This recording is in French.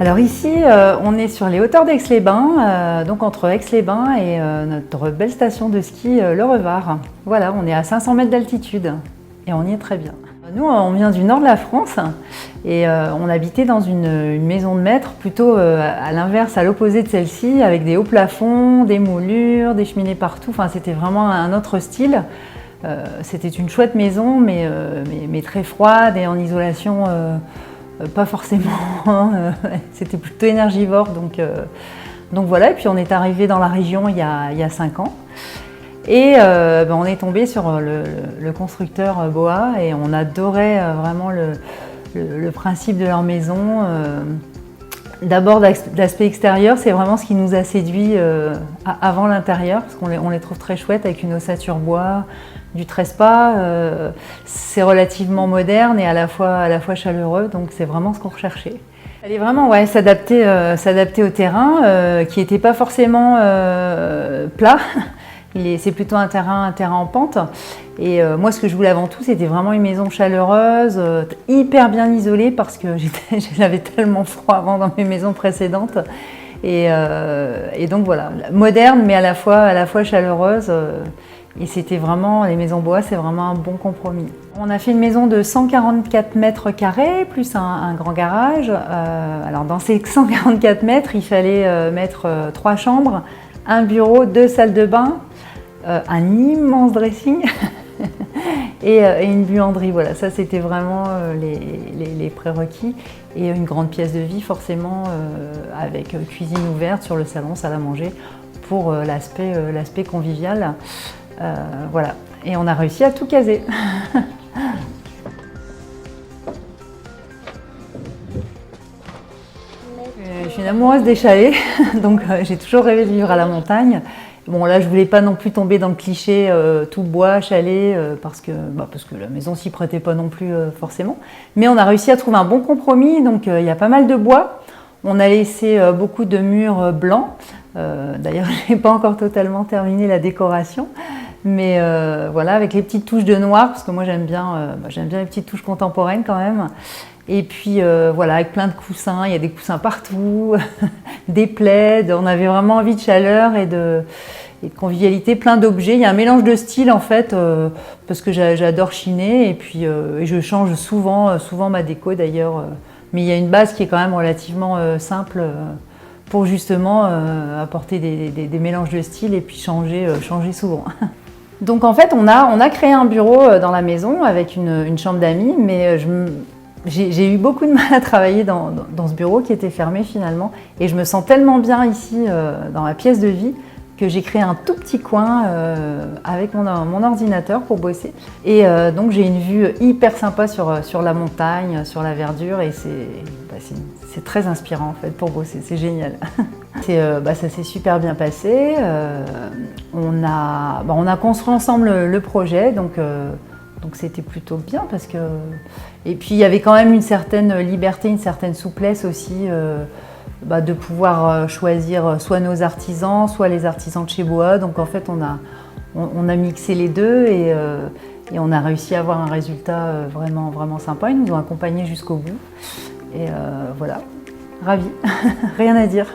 Alors ici, on est sur les hauteurs d'Aix-les-Bains, donc entre Aix-les-Bains et notre belle station de ski, le Revard. Voilà, on est à 500 mètres d'altitude et on y est très bien. Nous, on vient du nord de la France et on habitait dans une maison de maître, plutôt à l'inverse, à l'opposé de celle-ci, avec des hauts plafonds, des moulures, des cheminées partout. Enfin, c'était vraiment un autre style. C'était une chouette maison, mais très froide et en isolation. Pas forcément, c'était plutôt énergivore, donc voilà. Et puis on est arrivé dans la région il y a 5 ans et on est tombé sur le constructeur Boa et on adorait vraiment le principe de leur maison. D'abord l'aspect extérieur, c'est vraiment ce qui nous a séduit avant l'intérieur, parce qu'on les trouve très chouettes avec une ossature bois, du trespas. C'est relativement moderne et à la fois chaleureux, donc c'est vraiment ce qu'on recherchait. Elle est vraiment s'adapter au terrain qui n'était pas forcément plat. C'est plutôt un terrain en pente. Et moi, ce que je voulais avant tout, c'était vraiment une maison chaleureuse, hyper bien isolée, parce que j'avais tellement froid avant dans mes maisons précédentes. Et donc voilà, moderne, mais à la fois chaleureuse. Et c'était vraiment, les maisons bois, c'est vraiment un bon compromis. On a fait une maison de 144 mètres carrés, plus un grand garage. Alors dans ces 144 mètres, il fallait mettre 3 chambres, un bureau, 2 salles de bain, un immense dressing et une buanderie. Voilà, ça c'était vraiment les prérequis. Et une grande pièce de vie forcément avec cuisine ouverte sur le salon, salle à manger, pour l'aspect convivial. Voilà, et on a réussi à tout caser. Je suis une amoureuse des chalets, donc j'ai toujours rêvé de vivre à la montagne. Bon, là, je voulais pas non plus tomber dans le cliché tout bois, chalet, parce que la maison s'y prêtait pas non plus forcément. Mais on a réussi à trouver un bon compromis, donc il y a pas mal de bois. On a laissé beaucoup de murs blancs. D'ailleurs, je n'ai pas encore totalement terminé la décoration. Mais voilà, avec les petites touches de noir, parce que moi j'aime bien les petites touches contemporaines quand même. Et puis voilà, avec plein de coussins, il y a des coussins partout, des plaids. On avait vraiment envie de chaleur et de convivialité, plein d'objets. Il y a un mélange de styles en fait, parce que j'adore chiner et puis et je change souvent ma déco d'ailleurs. Mais il y a une base qui est quand même relativement simple. Pour justement apporter des mélanges de styles et puis changer souvent. Donc en fait, on a créé un bureau dans la maison avec une chambre d'amis, mais j'ai eu beaucoup de mal à travailler dans ce bureau qui était fermé finalement. Et je me sens tellement bien ici dans ma pièce de vie que j'ai créé un tout petit coin avec mon ordinateur pour bosser. Et donc j'ai une vue hyper sympa sur la montagne, sur la verdure, et c'est très inspirant en fait pour bosser, c'est génial. Ça s'est super bien passé. On a construit ensemble le projet, donc c'était plutôt bien parce que. Et puis il y avait quand même une certaine liberté, une certaine souplesse aussi de pouvoir choisir soit nos artisans, soit les artisans de chez Boa. Donc en fait on a mixé les deux et on a réussi à avoir un résultat vraiment sympa. Ils nous ont accompagnés jusqu'au bout. Et voilà, ravie, rien à dire.